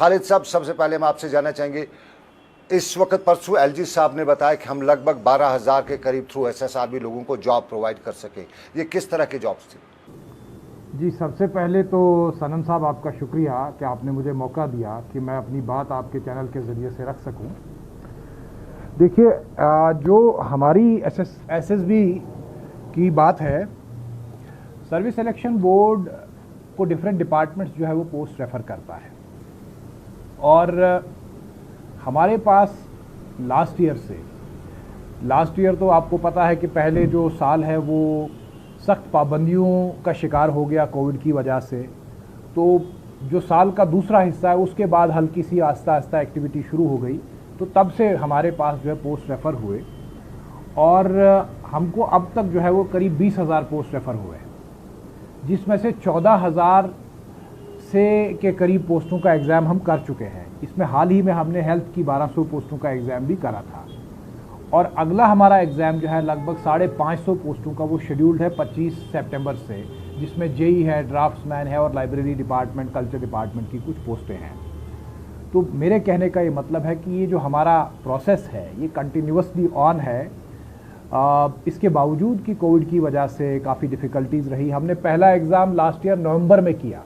खालिद साहब, सबसे पहले हम आपसे जानना चाहेंगे, इस वक्त परसों एलजी साहब ने बताया कि हम लगभग 12,000 के करीब थ्रू एसएसआरबी लोगों को जॉब प्रोवाइड कर सके। ये किस तरह के जॉब्स थे? जी, सबसे पहले तो सनम साहब आपका शुक्रिया कि आपने मुझे मौका दिया कि मैं अपनी बात आपके चैनल के ज़रिए से रख सकूं। देखिए, जो हमारी एसएसबी की बात है, सर्विस सिलेक्शन बोर्ड को डिफरेंट डिपार्टमेंट्स जो है वो पोस्ट रेफ़र करता है, और हमारे पास लास्ट ईयर तो आपको पता है कि पहले जो साल है वो सख्त पाबंदियों का शिकार हो गया कोविड की वजह से। तो जो साल का दूसरा हिस्सा है उसके बाद हल्की सी आस्ता आस्ता एक्टिविटी शुरू हो गई, तो तब से हमारे पास जो है पोस्ट रेफ़र हुए, और हमको अब तक जो है वो करीब 20,000 पोस्ट रेफ़र हुए, जिसमें से 14,000 के करीब पोस्टों का एग्ज़ाम हम कर चुके हैं। इसमें हाल ही में हमने हेल्थ की 1200 पोस्टों का एग्ज़ाम भी करा था, और अगला हमारा एग्ज़ाम जो है लगभग 550 पोस्टों का वो शेड्यूल्ड है 25 सितंबर से, जिसमें जेई है, ड्राफ्ट्समैन है, और लाइब्रेरी डिपार्टमेंट, कल्चर डिपार्टमेंट की कुछ पोस्टें हैं। तो मेरे कहने का ये मतलब है कि ये जो हमारा प्रोसेस है ये कंटिन्यूसली ऑन है। इसके बावजूद कि कोविड की वजह से काफ़ी डिफ़िकल्टीज़ रही। हमने पहला एग्ज़ाम लास्ट ईयर नवंबर में किया,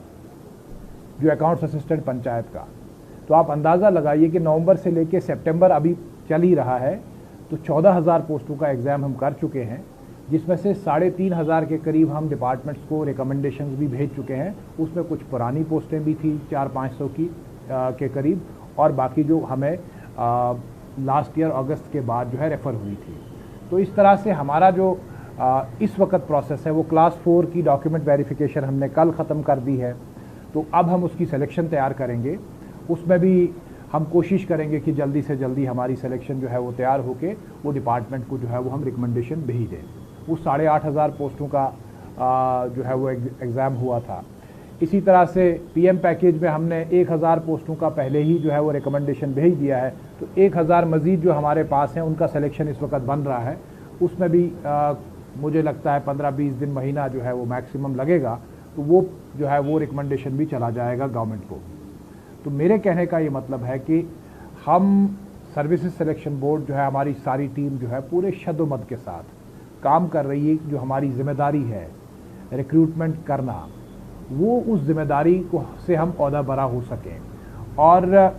जो अकाउंट्स असिस्टेंट पंचायत का। तो आप अंदाज़ा लगाइए कि नवंबर से लेकर सितंबर अभी चल ही रहा है, तो 14,000 पोस्टों का एग्ज़ाम हम कर चुके हैं, जिसमें से 3,500 के करीब हम डिपार्टमेंट्स को रिकमेंडेशंस भी भेज चुके हैं। उसमें कुछ पुरानी पोस्टें भी थी 400-500 की के करीब, और बाकी जो हमें लास्ट ईयर अगस्त के बाद जो है रेफ़र हुई थी। तो इस तरह से हमारा जो इस वक्त प्रोसेस है वो क्लास 4 की डॉक्यूमेंट वेरिफिकेशन हमने कल ख़त्म कर दी है। तो अब हम उसकी सिलेक्शन तैयार करेंगे। उसमें भी हम कोशिश करेंगे कि जल्दी से जल्दी हमारी सिलेक्शन जो है वो तैयार होके वो डिपार्टमेंट को जो है वो हम रिकमेंडेशन भेज दें। वो 8,500 पोस्टों का जो है वो एग्ज़ाम हुआ था। इसी तरह से पीएम पैकेज में हमने 1,000 पोस्टों का पहले ही जो है वो रिकमेंडेशन भेज दिया है। तो 1,000 मज़ीद जो हमारे पास हैं उनका सिलेक्शन इस वक्त बन रहा है। उसमें भी मुझे लगता है 15-20 दिन, महीना जो है वो मैक्सिमम लगेगा, तो वो जो है वो रिकमेंडेशन भी चला जाएगा गवर्नमेंट को। तो मेरे कहने का ये मतलब है कि हम सर्विसेज सिलेक्शन बोर्ड जो है, हमारी सारी टीम जो है पूरे शद्दोमद के साथ काम कर रही है। जो हमारी ज़िम्मेदारी है रिक्रूटमेंट करना, वो उस ज़िम्मेदारी को से हम ओहदा बरा हो सकें। और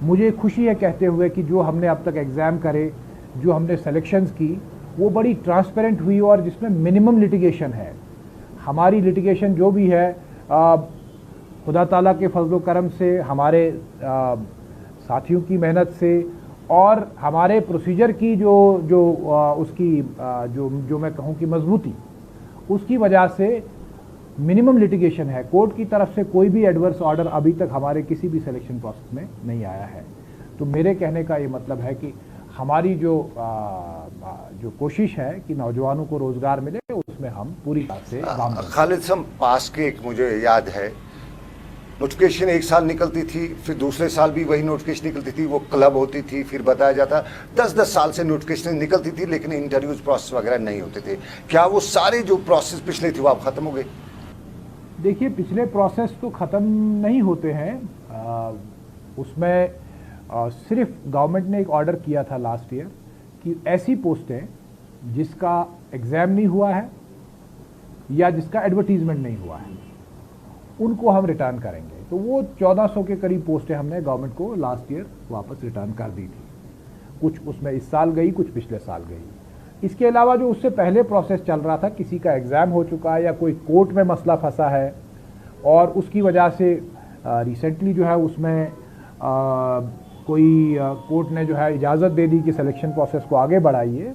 मुझे खुशी है कहते हुए कि जो हमने अब तक एग्ज़ाम करे, जो हमने सेलेक्शंस की, वो बड़ी ट्रांसपेरेंट हुई, और जिसमें मिनिमम लिटिगेशन है। हमारी लिटिगेशन जो भी है खुदा ताला के फजल करम से, हमारे साथियों की मेहनत से, और हमारे प्रोसीजर की जो मैं कहूँ कि मजबूती, उसकी वजह से मिनिमम लिटिगेशन है। कोर्ट की तरफ से कोई भी एडवर्स ऑर्डर अभी तक हमारे किसी भी सिलेक्शन प्रोसेस में नहीं आया है। तो मेरे कहने का ये मतलब है कि हमारी जो कोशिश है कि नौजवानों को रोज़गार मिले, उसमें हम पूरी तरह से काम करें। खालिद साहब, पास के एक मुझे याद है, नोटिफिकेशन एक साल निकलती थी, फिर दूसरे साल भी वही नोटिफिकेशन निकलती थी, वो क्लब होती थी, फिर बताया जाता 10-10 साल से नोटिफिकेशन निकलती थी, लेकिन इंटरव्यूज प्रोसेस वगैरह नहीं होते थे। क्या वो सारे जो प्रोसेस पिछले थे वो अब ख़त्म हो गए? देखिए, पिछले प्रोसेस तो ख़त्म नहीं होते हैं। उसमें सिर्फ गवर्नमेंट ने एक ऑर्डर किया था लास्ट ईयर कि ऐसी पोस्टें जिसका एग्ज़ाम नहीं हुआ है या जिसका एडवर्टीज़मेंट नहीं हुआ है, उनको हम रिटर्न करेंगे। तो वो 1400 के करीब पोस्टें हमने गवर्नमेंट को लास्ट ईयर वापस रिटर्न कर दी थी। कुछ उसमें इस साल गई, कुछ पिछले साल गई। इसके अलावा जो उससे पहले प्रोसेस चल रहा था, किसी का एग्ज़ाम हो चुका है या कोई कोर्ट में मसला फंसा है, और उसकी वजह से रिसेंटली जो है उसमें कोई कोर्ट ने जो है इजाज़त दे दी कि सिलेक्शन प्रोसेस को आगे बढ़ाइए,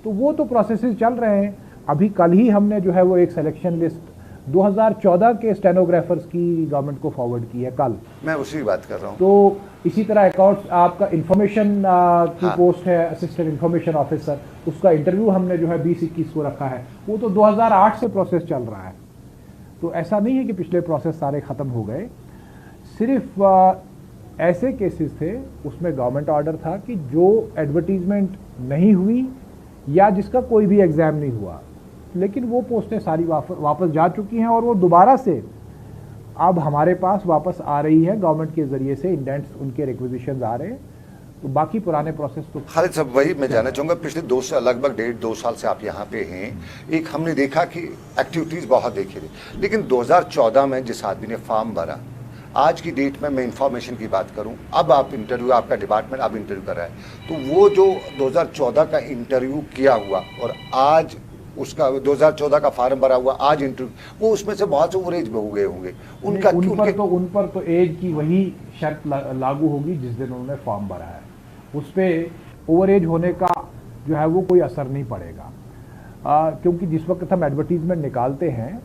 तो वो तो प्रोसेसेस चल रहे हैं। अभी कल ही हमने जो है वो एक सिलेक्शन लिस्ट 2014 के स्टेनोग्राफर्स की गवर्नमेंट को फॉरवर्ड की है कल। मैं उसी की बात कर रहा हूँ। तो इसी तरह अकाउंट्स आपका इंफॉर्मेशन की पोस्ट है, असिस्टेंट इंफॉर्मेशन ऑफिसर, उसका इंटरव्यू हमने जो है 20-21 को रखा है। वो तो 2008 से प्रोसेस चल रहा है। तो ऐसा नहीं है कि पिछले प्रोसेस सारे ख़त्म हो गए। सिर्फ ऐसे केसेस थे उसमें गवर्नमेंट ऑर्डर था कि जो एडवर्टीजमेंट नहीं हुई या जिसका कोई भी एग्ज़ाम नहीं हुआ, लेकिन वो पोस्टें सारी वापस जा चुकी हैं, और वो दोबारा से अब हमारे पास वापस आ रही है गवर्नमेंट के ज़रिए से, इंडेंट्स उनके रिक्विजिशन आ रहे हैं, तो बाकी पुराने प्रोसेस तो खालिद साहब वही मैं जानना चाहूँगा, पिछले 2 साल लगभग 1.5-2 साल से आप यहाँ पे हैं, एक हमने देखा कि एक्टिविटीज़ बहुत देखी थी, लेकिन 2014 में जिस आदमी ने फॉर्म भरा, आज की डेट में मैं इंफॉर्मेशन की बात करूं, अब आप इंटरव्यू, आपका डिपार्टमेंट अब इंटरव्यू कर रहा है, तो वो जो 2014 का इंटरव्यू किया हुआ और आज उसका 2014 का फार्म भरा हुआ आज इंटरव्यू, वो उसमें से बहुत से ओवरेज हो गए होंगे उनका, उन पर तो एज की वही शर्त लागू होगी जिस दिन उन्होंने फॉर्म भरा है, उस पर ओवर एज होने का जो है वो कोई असर नहीं पड़ेगा। क्योंकि जिस वक्त हम एडवर्टीजमेंट निकालते हैं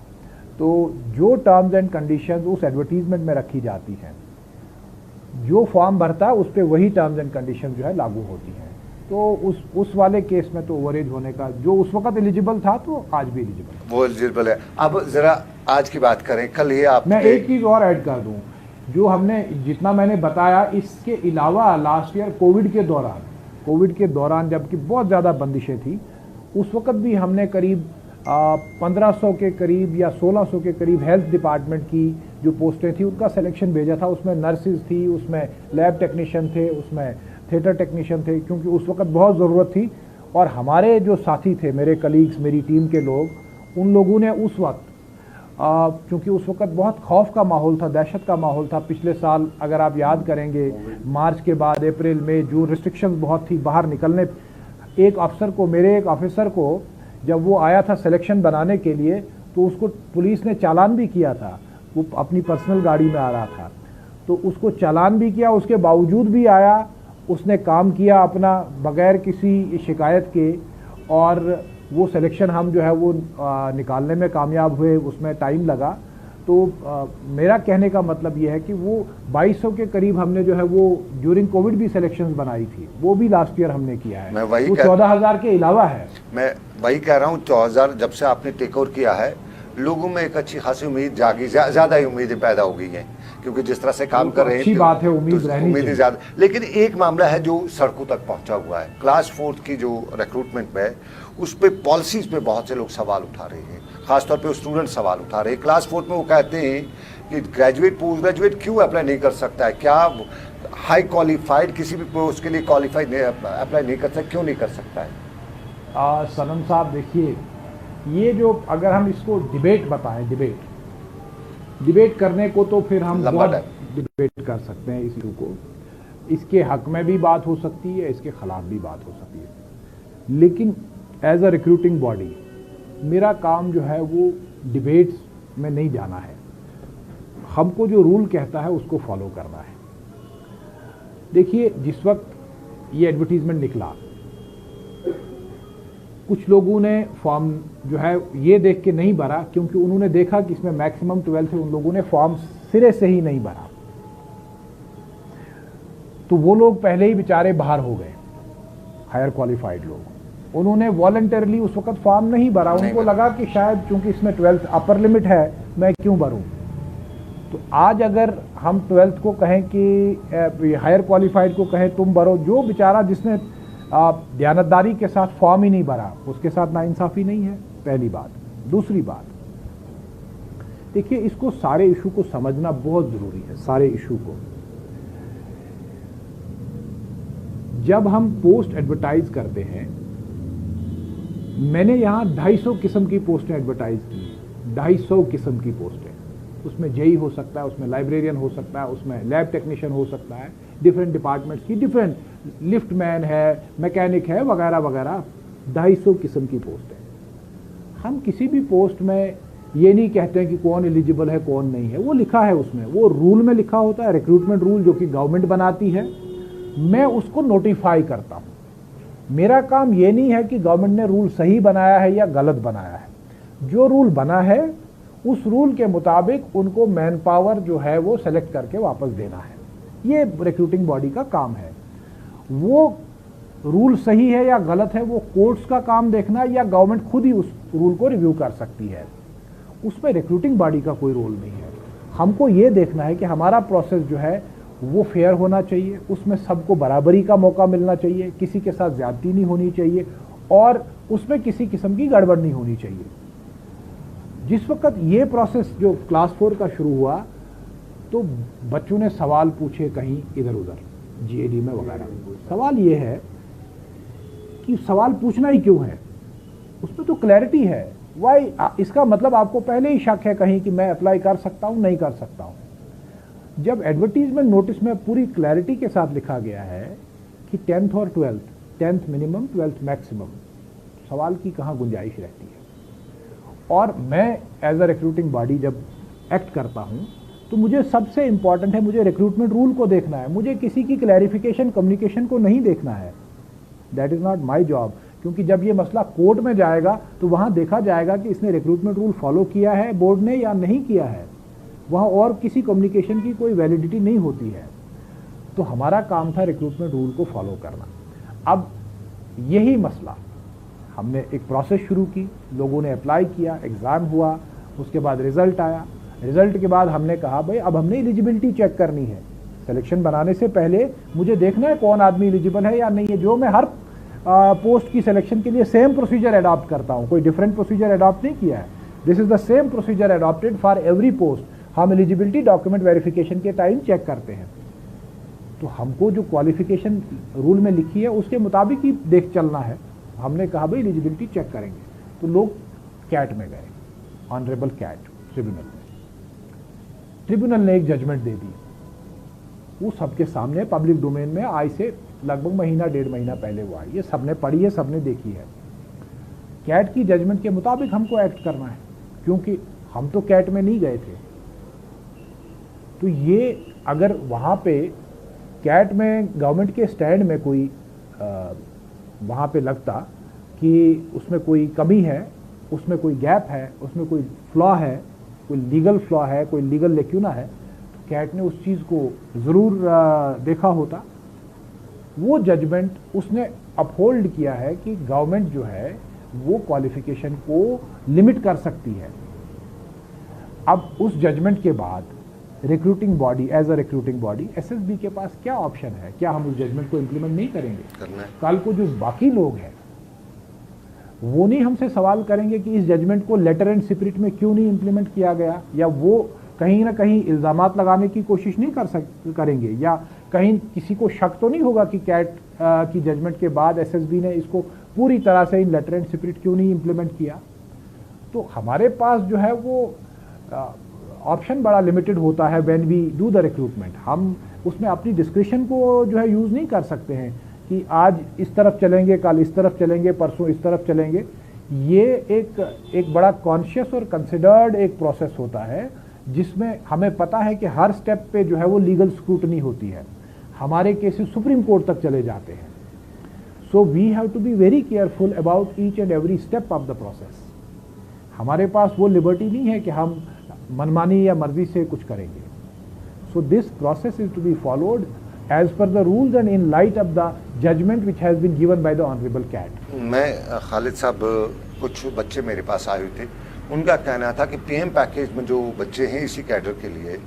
तो जो टर्म्स एंड कंडीशंस उस एडवर्टीजमेंट में रखी जाती हैं, जो फॉर्म भरता है उस पर वही टर्म्स एंड कंडीशंस जो है लागू होती हैं। तो उस वाले केस में तो ओवरेज होने का, जो उस वक्त एलिजिबल था तो आज भी एलिजिबल है, वो एलिजिबल है। अब जरा आज की बात करें, कल ये आप, मैं एक चीज़ और ऐड कर दूं, जो हमने जितना मैंने बताया, इसके अलावा लास्ट ईयर कोविड के दौरान जबकि बहुत ज़्यादा बंदिशें थी, उस वक्त भी हमने करीब 1500 के करीब या 1600 के करीब हेल्थ डिपार्टमेंट की जो पोस्टें थी उनका सिलेक्शन भेजा था। उसमें नर्सिस थी, उसमें लैब टेक्नीशियन थे, उसमें थिएटर टेक्नीशियन थे, क्योंकि उस वक्त बहुत ज़रूरत थी। और हमारे जो साथी थे, मेरे कलीग्स, मेरी टीम के लोग, उन लोगों ने उस वक्त क्योंकि उस वक्त बहुत खौफ का माहौल था, दहशत का माहौल था। पिछले साल अगर आप याद करेंगे, मार्च के बाद अप्रैल मई जून रिस्ट्रिक्शंस बहुत थी बाहर निकलने। एक अफसर को, मेरे एक ऑफिसर को, जब वो आया था सिलेक्शन बनाने के लिए, तो उसको पुलिस ने चालान भी किया था। वो अपनी पर्सनल गाड़ी में आ रहा था, तो उसको चालान भी किया, उसके बावजूद भी आया, उसने काम किया अपना बगैर किसी शिकायत के, और वो सिलेक्शन हम जो है वो निकालने में कामयाब हुए। उसमें टाइम लगा। तो मेरा कहने का मतलब ये है कि वो 2200 के करीब हमने जो है वो ड्यूरिंग कोविड भी सिलेक्शंस बनाई थी, वो भी लास्ट ईयर हमने किया है। मैं वही वो 14,000 के अलावा है। मैं वही कह रहा हूँ, 14,000 जब से आपने टेक ओवर किया है, लोगों में एक अच्छी खासी उम्मीद जागी, ज़्यादा ही उम्मीदें पैदा हो गई हैं, क्योंकि जिस तरह से काम कर रहे हैं, अच्छी बात है, उम्मीदें ज़्यादा। लेकिन एक मामला है जो सड़कों तक पहुंचा हुआ है, क्लास 4 की जो रिक्रूटमेंट में, उस पर पॉलिसीज पे बहुत से लोग सवाल उठा रहे हैं, खासतौर पे स्टूडेंट सवाल उठा रहे हैं। क्लास 4 में वो कहते हैं कि ग्रेजुएट पोस्ट ग्रेजुएट क्यों अप्लाई नहीं कर सकता है, क्या हाई क्वालिफाइड किसी भी पोस्ट के लिए क्वालिफाइड अप्लाई नहीं कर सकता, क्यों नहीं कर सकता है? सनम साहब देखिए, ये जो अगर हम इसको डिबेट बताएं, डिबेट करने को तो फिर हम बहुत डिबेट कर सकते हैं इस इशू को, इसके हक में भी बात हो सकती है, इसके खिलाफ भी बात हो सकती है। लेकिन एज अ रिक्रूटिंग बॉडी मेरा काम जो है वो डिबेट्स में नहीं जाना है। हमको जो रूल कहता है उसको फॉलो करना है। देखिए, जिस वक्त ये एडवर्टीजमेंट निकला, कुछ लोगों ने फॉर्म जो है ये देख के नहीं भरा, क्योंकि उन्होंने देखा कि इसमें मैक्सिमम 12 है, उन लोगों ने फॉर्म सिरे से ही नहीं भरा, तो वो लोग पहले ही बेचारे बाहर हो गए। हायर क्वालिफाइड लोग, उन्होंने वॉलंटरली उस वक्त फॉर्म नहीं भरा। उनको लगा कि शायद चूंकि इसमें 12th अपर लिमिट है, मैं क्यों भरूं। तो आज अगर हम 12th को कहें कि हायर क्वालिफाइड को कहें तुम भरो, जो बेचारा जिसने दयानतदारी के साथ फॉर्म ही नहीं भरा, उसके साथ नाइंसाफी नहीं है, पहली बात। दूसरी बात, देखिए, इसको सारे इशू को समझना बहुत जरूरी है। सारे इशू को जब हम पोस्ट एडवर्टाइज करते हैं, मैंने यहां 250 किस्म की पोस्टें एडवर्टाइज की, 250 किस्म की पोस्टें। उसमें जेई हो सकता है, उसमें लाइब्रेरियन हो सकता है, उसमें लैब टेक्नीशियन हो सकता है, डिफरेंट डिपार्टमेंट्स की, डिफरेंट लिफ्ट मैन है, मैकेनिक है, वगैरह वगैरह, 250 किस्म की पोस्ट है। हम किसी भी पोस्ट में ये नहीं कहते हैं कि कौन एलिजिबल है कौन नहीं है, वो लिखा है उसमें, वो रूल में लिखा होता है, रिक्रूटमेंट रूल जो कि गवर्नमेंट बनाती है। मैं उसको नोटिफाई करता हूँ। मेरा काम ये नहीं है कि गवर्नमेंट ने रूल सही बनाया है या गलत बनाया है। जो रूल बना है उस रूल के मुताबिक उनको मैन पावर जो है वो सेलेक्ट करके वापस देना है। ये रिक्रूटिंग बॉडी का काम है। वो रूल सही है या गलत है वो कोर्ट्स का काम देखना, या गवर्नमेंट खुद ही उस रूल को रिव्यू कर सकती है। उसमें रिक्रूटिंग बॉडी का कोई रोल नहीं है। हमको ये देखना है कि हमारा प्रोसेस जो है वो फेयर होना चाहिए, उसमें सबको बराबरी का मौका मिलना चाहिए, किसी के साथ ज्यादती नहीं होनी चाहिए, और उसमें किसी किस्म की गड़बड़ नहीं होनी चाहिए। जिस वक्त ये प्रोसेस जो क्लास 4 का शुरू हुआ, तो बच्चों ने सवाल पूछे कहीं इधर उधर जीएडी में वगैरह। सवाल ये है कि सवाल पूछना ही क्यों है, उसमें तो क्लैरिटी है। वाई, इसका मतलब आपको पहले ही शक है कहीं कि मैं अप्लाई कर सकता हूं नहीं कर सकता हूं। जब एडवर्टीजमेंट नोटिस में पूरी क्लैरिटी के साथ लिखा गया है कि 10th और 12th, 10th minimum 12th maximum, सवाल की कहाँ गुंजाइश रहती है। और मैं एज अ रिक्रूटिंग बॉडी जब एक्ट करता हूँ तो मुझे सबसे इंपॉर्टेंट है, मुझे रिक्रूटमेंट रूल को देखना है, मुझे किसी की क्लैरिफिकेशन कम्युनिकेशन को नहीं देखना है। That is not my job, क्योंकि जब ये मसला कोर्ट में जाएगा तो वहाँ देखा जाएगा कि इसने रिक्रूटमेंट रूल फॉलो किया है बोर्ड ने या नहीं किया है, वहाँ और किसी कम्युनिकेशन की कोई वैलिडिटी नहीं होती है। तो हमारा काम था रिक्रूटमेंट रूल को फॉलो करना। अब यही मसला, हमने एक प्रोसेस शुरू की, लोगों ने अप्लाई किया, एग्ज़ाम हुआ, उसके बाद रिज़ल्ट आया। रिज़ल्ट के बाद हमने कहा भाई अब हमने एलिजिबिलिटी चेक करनी है। सिलेक्शन बनाने से पहले मुझे देखना है कौन आदमी एलिजिबल है या नहीं है। जो मैं हर पोस्ट की सिलेक्शन के लिए सेम प्रोसीजर अडॉप्ट करता हूँ, कोई डिफरेंट प्रोसीजर अडॉप्ट नहीं किया है। This is the same procedure adopted for every post. हम एलिजिबिलिटी डॉक्यूमेंट वेरिफिकेशन के टाइम चेक करते हैं। तो हमको जो क्वालिफिकेशन रूल में लिखी है उसके मुताबिक ही देख चलना है। हमने कहा भाई एलिजिबिलिटी चेक करेंगे, तो लोग कैट में गए, ऑनरेबल कैट ट्रिब्यूनल में। ट्रिब्यूनल ने एक जजमेंट दे दी, वो सबके सामने पब्लिक डोमेन में आज से लगभग महीना 1.5 महीना पहले वो आई, ये सबने पढ़ी है, सबने देखी है। कैट की जजमेंट के मुताबिक हमको एक्ट करना है, क्योंकि हम तो कैट में नहीं गए थे। तो ये अगर वहाँ पे कैट में गवर्नमेंट के स्टैंड में कोई वहाँ पे लगता कि उसमें कोई कमी है, उसमें कोई गैप है, उसमें कोई फ्लॉ है, कोई लीगल फ्लॉ है, कोई लीगल लेक्यूना है, तो कैट ने उस चीज़ को ज़रूर देखा होता। वो जजमेंट उसने अपहोल्ड किया है कि गवर्नमेंट जो है वो क्वालिफिकेशन को लिमिट कर सकती है। अब उस जजमेंट के बाद recruiting body, as a recruiting body, SSB के पास क्या ऑप्शन है? क्या हम उस जजमेंट को इम्प्लीमेंट नहीं करेंगे? करना है। कल को जो बाकी लोग हैं वो नहीं हमसे सवाल करेंगे कि इस जजमेंट को लेटर एंड स्पिरिट में क्यों नहीं इम्प्लीमेंट किया गया, या वो कहीं ना कहीं इल्ज़ामात लगाने की कोशिश नहीं करेंगे, या कहीं किसी को शक तो नहीं होगा कि कैट की जजमेंट के बाद एसएसबी ने इसको पूरी तरह से इन लेटर एंड स्पिरिट क्यों नहीं इम्प्लीमेंट किया। तो हमारे पास जो है वो ऑप्शन बड़ा लिमिटेड होता है when we do the recruitment. हम उसमें अपनी डिस्क्रिप्शन को जो है यूज़ नहीं कर सकते हैं कि आज इस तरफ चलेंगे, कल इस तरफ चलेंगे, परसों इस तरफ चलेंगे। ये एक बड़ा कॉन्शियस और कंसिडर्ड एक प्रोसेस होता है जिसमें हमें पता है कि हर स्टेप पे जो है वो लीगल स्क्रूटनी होती है। हमारे केसेस सुप्रीम कोर्ट तक चले जाते हैं। So we have to be very careful about each and every step of the process. हमारे पास वो लिबर्टी नहीं है कि हम मनमानी या मर्जी से कुछ करेंगे। So this process is to be followed as per the rules and in light of the judgment which has been given by the honorable CAT। मैं खालिद साहब, कुछ बच्चे मेरे पास आए हुए थे, उनका कहना था कि पीएम पैकेज में जो बच्चे हैं इसी कैडर के लिए,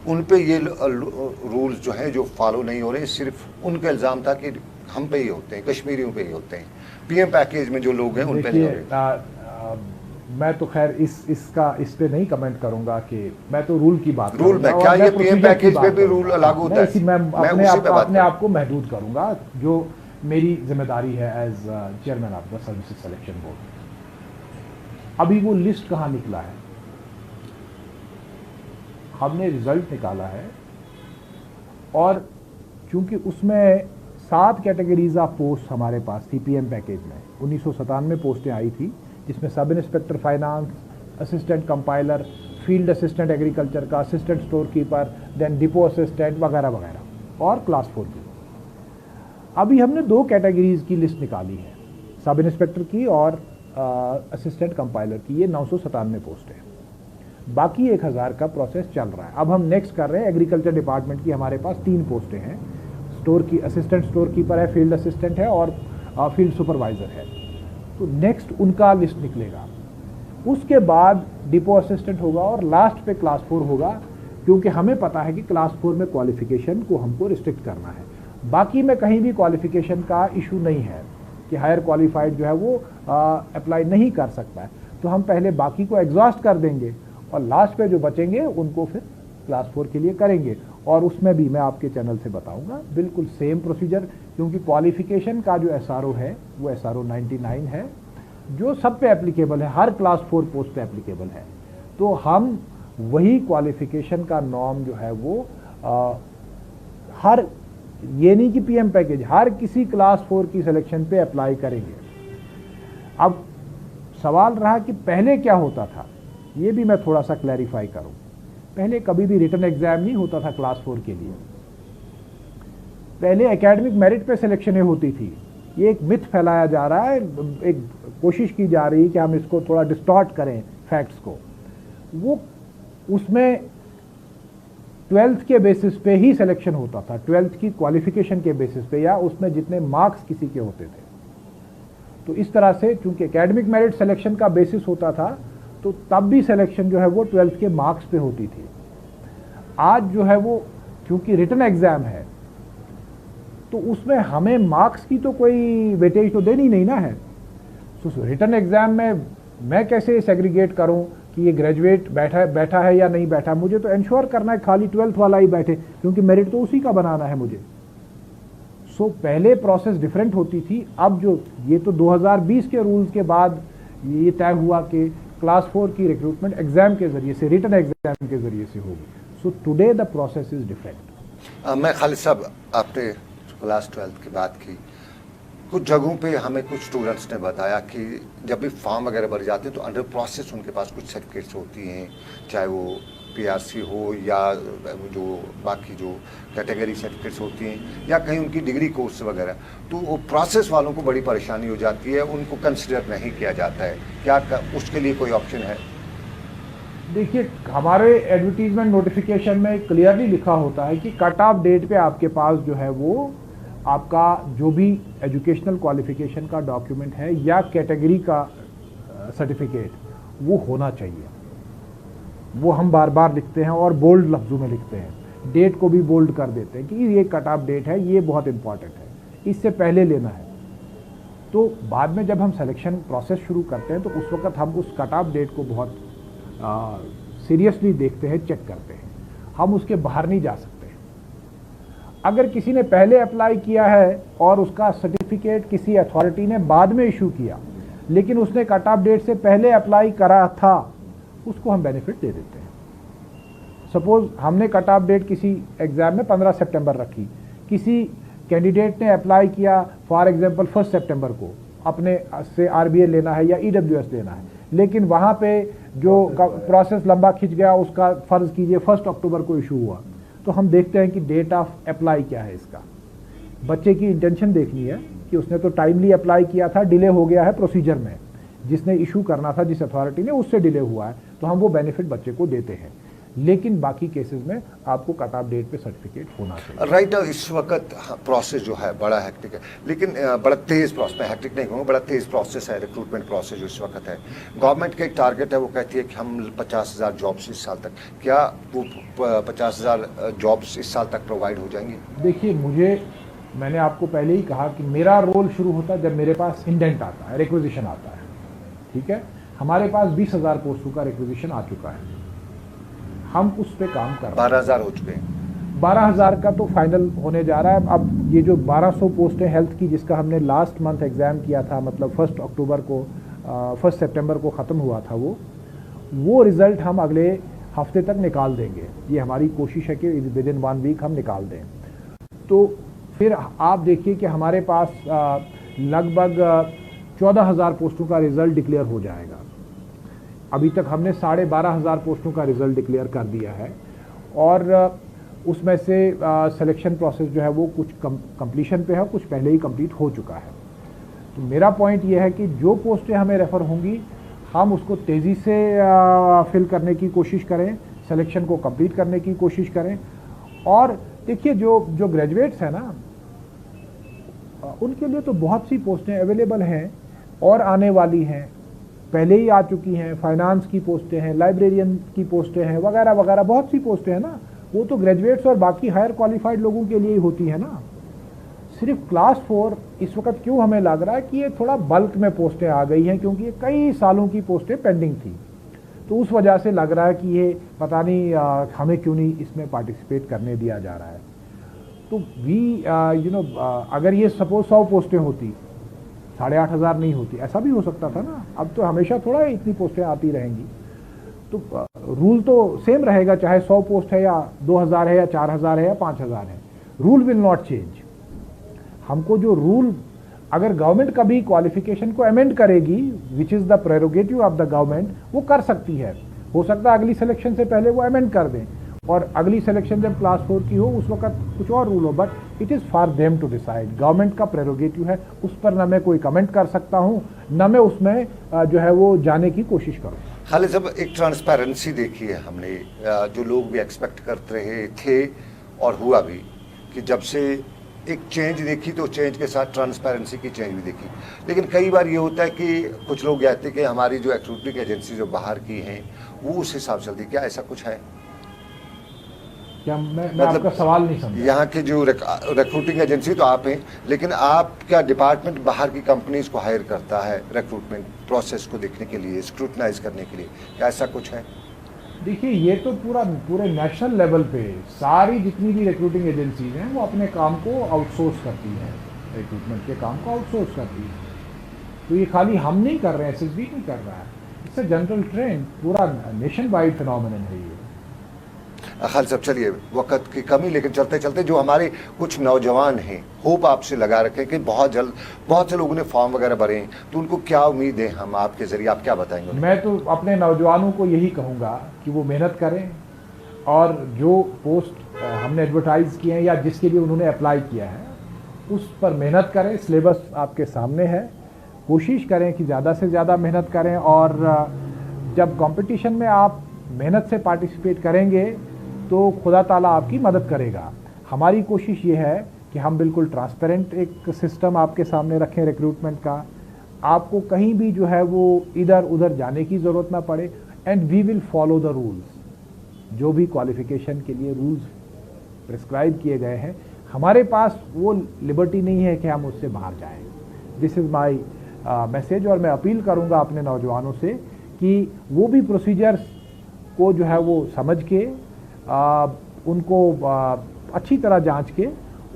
उन पे ये रूल्स जो हैं जो फॉलो नहीं हो रहे। सिर्फ उनका इल्ज़ाम था कि हम पे ही होते हैं, कश्मीरियों पे ही होते हैं, पीएम पैकेज में जो लोग हैं उन पे नहीं हो रहे। मैं तो खैर इस पे नहीं कमेंट करूंगा कि मैं तो रूल की बात रूल में क्या ये पीएम पैकेज पे भी रूल लागू होता है? मैं अपने आप को महदूद करूंगा, जो मेरी जिम्मेदारी है as chairman of the services selection board. अभी वो लिस्ट कहाँ निकला है? हमने रिजल्ट निकाला है और चूंकि उसमें 7 कैटेगरीज ऑफ पोस्ट हमारे पास थी पीएम पैकेज में। 1997 पोस्टें आई थी, जिसमें सब inspector finance, assistant compiler, field assistant agriculture का, assistant store keeper, then depot assistant वगैरह वगैरह, और क्लास 4 की। अभी हमने 2 कैटेगरीज की लिस्ट निकाली है, सब इंस्पेक्टर की और असिस्टेंट कंपाइलर की। ये 997 पोस्ट है, बाकी 1000 का प्रोसेस चल रहा है। अब हम नेक्स्ट कर रहे हैं एग्रीकल्चर डिपार्टमेंट की। हमारे पास 3 पोस्टें हैं, स्टोर की असिस्टेंट स्टोर कीपर है, फील्ड असिस्टेंट है और फील्ड सुपरवाइजर है। तो नेक्स्ट उनका लिस्ट निकलेगा, उसके बाद डिपो असिस्टेंट होगा और लास्ट पे क्लास 4 होगा, क्योंकि हमें पता है कि क्लास 4 में क्वालिफिकेशन को हमको रिस्ट्रिक्ट करना है। बाकी में कहीं भी क्वालिफिकेशन का इशू नहीं है कि हायर क्वालिफाइड जो है वो अप्लाई नहीं कर सकता है। तो हम पहले बाकी को एग्जॉस्ट कर देंगे और लास्ट पे जो बचेंगे उनको फिर क्लास 4 के लिए करेंगे, और उसमें भी मैं आपके चैनल से बताऊंगा बिल्कुल सेम प्रोसीजर, क्योंकि क्वालिफिकेशन का जो SRO है वो SRO 99 है जो सब पे एप्लीकेबल है, हर क्लास 4 पोस्ट पे एप्लीकेबल है। तो हम वही क्वालिफिकेशन का नॉर्म जो है वो हर, ये नहीं कि PM पैकेज, हर किसी क्लास 4 की सिलेक्शन पे अप्लाई करेंगे। अब सवाल रहा कि पहले क्या होता था, ये भी मैं थोड़ा सा क्लैरिफाई करूं। पहले कभी भी रिटन एग्जाम नहीं होता था क्लास 4 के लिए, पहले एकेडमिक मेरिट पे सिलेक्शनें होती थी। ये एक मिथ फैलाया जा रहा है, एक कोशिश की जा रही है कि हम इसको थोड़ा डिस्टॉर्ट करें फैक्ट्स को। वो उसमें 12th के बेसिस पे ही सिलेक्शन होता था, 12th की क्वालिफिकेशन के बेसिस पे, या उसमें जितने मार्क्स किसी के होते थे। तो इस तरह से चूंकि एकेडमिक मेरिट सिलेक्शन का बेसिस होता था, तो तब भी सिलेक्शन जो है वो 12th के मार्क्स पे होती थी। आज जो है वो क्योंकि रिटन एग्जाम है, तो उसमें हमें मार्क्स की तो कोई वेटेज तो देनी नहीं ना है। तो रिटन एग्जाम में मैं कैसे सेग्रीगेट करूं कि ये ग्रेजुएट बैठा है या नहीं बैठा। मुझे तो इंश्योर करना है खाली 12th वाला ही बैठे, क्योंकि मेरिट तो उसी का बनाना है मुझे। पहले प्रोसेस डिफरेंट होती थी। अब जो ये तो 2020 के रूल्स के बाद ये तय हुआ कि क्लास 4 की रिक्रूटमेंट एग्जाम के जरिए से, रिटन एग्जाम के जरिए से होगी। So today the process is different. मैं खालिद साहब, आपने क्लास 12th की बात की, कुछ जगहों पे हमें कुछ स्टूडेंट्स ने बताया कि जब भी फॉर्म वगैरह भर जाते हैं तो अंडर प्रोसेस उनके पास कुछ सर्टिफिकेट्स होती हैं, चाहे वो PRC हो या जो बाकी जो कैटेगरी सर्टिफिकेट्स होती हैं या कहीं उनकी डिग्री कोर्स वगैरह, तो वो प्रोसेस वालों को बड़ी परेशानी हो जाती है, उनको कंसिडर नहीं किया जाता है। क्या उसके लिए कोई ऑप्शन है? देखिए, हमारे एडवर्टीजमेंट नोटिफिकेशन में क्लियरली लिखा होता है कि कट ऑफ डेट पे आपके पास जो है वो आपका जो भी एजुकेशनल क्वालिफिकेशन का डॉक्यूमेंट है या कैटेगरी का सर्टिफिकेट वो होना चाहिए। वो हम बार बार लिखते हैं और बोल्ड लफ्ज़ों में लिखते हैं, डेट को भी बोल्ड कर देते हैं कि ये कट ऑफ डेट है, ये बहुत इंपॉर्टेंट है, इससे पहले लेना है। तो बाद में जब हम सिलेक्शन प्रोसेस शुरू करते हैं तो उस वक्त हम उस कट ऑफ डेट को बहुत सीरियसली देखते हैं, चेक करते हैं। हम उसके बाहर नहीं जा सकते। अगर किसी ने पहले अप्लाई किया है और उसका सर्टिफिकेट किसी अथॉरिटी ने बाद में इशू किया, लेकिन उसने कट ऑफ डेट से पहले अप्लाई करा था, उसको हम बेनिफिट दे देते हैं। सपोज हमने कट ऑफ डेट किसी एग्जाम में 15 सितंबर रखी, किसी कैंडिडेट ने अप्लाई किया फॉर एग्जांपल 1 सितंबर को, अपने से RBA लेना है या EWS लेना है, लेकिन वहाँ पे जो प्रोसेस लंबा खिंच गया, उसका फ़र्ज़ कीजिए 1 अक्टूबर को इशू हुआ, तो हम देखते हैं कि डेट ऑफ अप्लाई क्या है इसका। बच्चे की इंटेंशन देखनी है कि उसने तो टाइमली अप्लाई किया था, डिले हो गया है प्रोसीजर में, जिसने इशू करना था जिस अथॉरिटी ने, उससे डिले हुआ है, तो हम वो बेनिफिट बच्चे को देते हैं। लेकिन बाकी केसेस में आपको कट ऑफ डेट पे सर्टिफिकेट होना चाहिए। राइट। इस वक्त प्रोसेस जो है बड़ा हेक्टिक है, लेकिन बड़ा तेज़ प्रोसेस, मैं हेक्टिक नहीं कहूँगा, बड़ा तेज़ प्रोसेस है रिक्रूटमेंट प्रोसेस जो इस वक्त है। गवर्नमेंट का एक टारगेट है, वो कहती है कि हम 50,000 जॉब्स इस साल तक, क्या वो 50,000 जॉब्स इस साल तक प्रोवाइड हो जाएंगी? देखिए, मैंने आपको पहले ही कहा कि मेरा रोल शुरू होता है जब मेरे पास इंडेंट आता है, रिक्विजिशन आता है। ठीक है, हमारे पास 20,000 पोस्टों का रिक्विजिशन आ चुका है, हम उस पे काम कर रहे हैं। 12,000 हो चुके हैं। 12,000 का तो फाइनल होने जा रहा है। अब ये जो 1200 पोस्टें हेल्थ की, जिसका हमने लास्ट मंथ एग्ज़ाम किया था, मतलब 1 अक्टूबर को 1 सितंबर को ख़त्म हुआ था, वो रिज़ल्ट हम अगले हफ्ते तक निकाल देंगे। ये हमारी कोशिश है कि विद इन 1 वीक हम निकाल दें। तो फिर आप देखिए कि हमारे पास लगभग 14,000 पोस्टों का रिज़ल्ट डिक्लेयर हो जाएगा। अभी तक हमने 12,500 पोस्टों का रिज़ल्ट डिक्लेयर कर दिया है, और उसमें से सिलेक्शन प्रोसेस जो है वो कुछ कंप्लीशन पे है, कुछ पहले ही कंप्लीट हो चुका है। तो मेरा पॉइंट ये है कि जो पोस्टें हमें रेफ़र होंगी, हम उसको तेज़ी से फिल करने की कोशिश करें, सिलेक्शन को कंप्लीट करने की कोशिश करें। और देखिए, जो ग्रेजुएट्स हैं ना, उनके लिए तो बहुत सी पोस्टें अवेलेबल हैं और आने वाली हैं, पहले ही आ चुकी हैं। फाइनेंस की पोस्टें हैं, लाइब्रेरियन की पोस्टें हैं, वगैरह वगैरह बहुत सी पोस्टें हैं ना। वो तो ग्रेजुएट्स और बाकी हायर क्वालिफाइड लोगों के लिए ही होती है ना। सिर्फ क्लास 4 इस वक्त क्यों हमें लग रहा है कि ये थोड़ा बल्क में पोस्टें आ गई हैं, क्योंकि ये कई सालों की पोस्टें पेंडिंग थी। तो उस वजह से लग रहा है कि ये पता नहीं हमें क्यों नहीं इसमें पार्टिसिपेट करने दिया जा रहा है। तो वी अगर ये सपोज 100 पोस्टें होती, 8,500 नहीं होती, ऐसा भी हो सकता था ना। अब तो हमेशा थोड़ा इतनी पोस्टें आती रहेंगी, तो रूल तो सेम रहेगा, चाहे 100 पोस्ट है या 2,000 है या 4,000 है या 5,000 है, रूल विल नॉट चेंज। हमको जो रूल, अगर गवर्नमेंट कभी क्वालिफिकेशन को अमेंड करेगी, which is the prerogative of the government, वो कर सकती है। हो सकता है अगली सिलेक्शन से पहले वो अमेंड कर दें, और अगली सिलेक्शन जब क्लास 4 की हो उस वक्त कुछ और रूल हो, but it is for them to decide. Government का प्रेरोगेटिव है, उस पर न मैं कोई कमेंट कर सकता हूँ, न मैं उसमें जो है वो जाने की कोशिश करूँ। खालिद साहब, एक ट्रांसपेरेंसी देखी है हमने, जो लोग भी एक्सपेक्ट करते रहे थे और हुआ भी, कि जब से एक चेंज देखी तो चेंज के साथ ट्रांसपेरेंसी की चेंज भी देखी। लेकिन कई बार ये होता है कि कुछ लोग कहते हैं कि हमारी जो रिक्रूटिंग एजेंसी जो बाहर की हैं वो उस हिसाब से चलती, क्या ऐसा कुछ है? क्या मैं आपका सवाल नहीं समझा। यहाँ की जो रिक्रूटिंग एजेंसी तो आप हैं, लेकिन आपका डिपार्टमेंट बाहर की कंपनीज को हायर करता है रिक्रूटमेंट प्रोसेस को देखने के लिए, स्क्रूटनाइज करने के लिए, क्या ऐसा कुछ है? देखिए, ये तो पूरे नेशनल लेवल पे सारी जितनी भी रिक्रूटिंग एजेंसीज हैं वो अपने काम को आउटसोर्स करती हैं, रिक्रूटमेंट के काम को आउटसोर्स करती है। तो ये खाली हम नहीं कर रहे हैं, एसएसबी नहीं कर रहा है, इट्स अ जनरल ट्रेंड, पूरा नेशन वाइड फिनोमिनन है ये। खालिद साहब, चलिए, वक्त की कमी, लेकिन चलते चलते जो हमारे कुछ नौजवान हैं, होप आपसे लगा रखें कि बहुत जल्द बहुत से लोगों ने फॉर्म वगैरह भरे हैं, तो उनको क्या उम्मीद है हम आपके ज़रिए, आप क्या बताएंगे? मैं तो अपने नौजवानों को यही कहूँगा कि वो मेहनत करें, और जो पोस्ट हमने एडवर्टाइज़ किए हैं या जिसके लिए उन्होंने अप्लाई किया है उस पर मेहनत करें। सिलेबस आपके सामने है, कोशिश करें कि ज़्यादा से ज़्यादा मेहनत करें, और जब कंपटीशन में आप मेहनत से पार्टिसिपेट करेंगे तो खुदा ताला आपकी मदद करेगा। हमारी कोशिश ये है कि हम बिल्कुल ट्रांसपेरेंट एक सिस्टम आपके सामने रखें रिक्रूटमेंट का, आपको कहीं भी जो है वो इधर उधर जाने की ज़रूरत ना पड़े, and we will follow the rules. जो भी क्वालिफिकेशन के लिए रूल्स प्रिस्क्राइब किए गए हैं, हमारे पास वो लिबर्टी नहीं है कि हम उससे बाहर जाएं। दिस इज़ माई मैसेज, और मैं अपील करूंगा अपने नौजवानों से कि वो भी प्रोसीजर्स को जो है वो समझ के उनको अच्छी तरह जांच के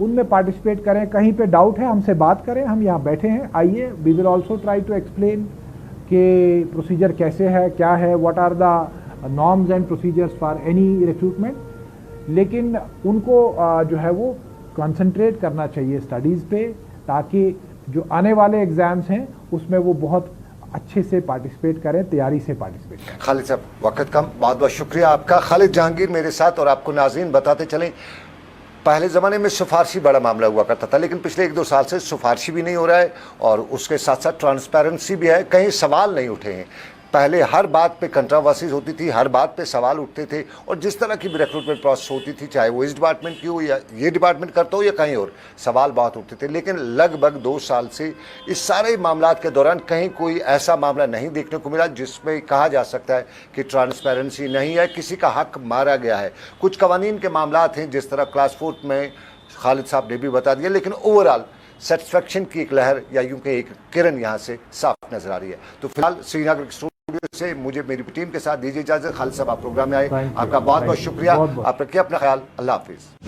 उनमें पार्टिसिपेट करें। कहीं पे डाउट है हमसे बात करें, हम यहाँ बैठे हैं, आइए, we will also try to explain कि प्रोसीजर कैसे है, क्या है, what are the norms and procedures for any recruitment. लेकिन उनको जो है वो कंसंट्रेट करना चाहिए स्टडीज़ पे, ताकि जो आने वाले एग्ज़ाम्स हैं उसमें वो बहुत अच्छे से पार्टिसिपेट करें, तैयारी से पार्टिसिपेट करें। खालिद साहब, वक्त कम, बहुत बहुत शुक्रिया आपका। खालिद जहांगीर मेरे साथ, और आपको नाज़रीन बताते चलें, पहले ज़माने में सिफारशी बड़ा मामला हुआ करता था, लेकिन पिछले 1-2 साल से सिफारशी भी नहीं हो रहा है, और उसके साथ साथ ट्रांसपेरेंसी भी है, कहीं सवाल नहीं उठे हैं। पहले हर बात पे कंट्रोवर्सीज होती थी, हर बात पे सवाल उठते थे, और जिस तरह की भी रिक्रूटमेंट प्रोसेस होती थी, चाहे वो इस डिपार्टमेंट की हो या ये डिपार्टमेंट करता हो या कहीं और, सवाल बहुत उठते थे। लेकिन लगभग 2 साल से इस सारे मामलात के दौरान कहीं कोई ऐसा मामला नहीं देखने को मिला जिसमें कहा जा सकता है कि ट्रांसपेरेंसी नहीं है, किसी का हक मारा गया है। कुछ कवानीन के मामलात हैं, जिस तरह क्लास 4 में खालिद साहब ने भी बता दिया, लेकिन ओवरऑल सेटिस्फैक्शन की एक लहर, या यूं कि एक किरण यहाँ से साफ नजर आ रही है। तो फिलहाल श्रीनगर स्टूडियो से मुझे मेरी टीम के साथ दीजिए इजाजत। खालिद साहब, आप प्रोग्राम में आए, आपका बहुत बहुत शुक्रिया। आप रखिए अपना ख्याल, अल्लाह हाफिज़।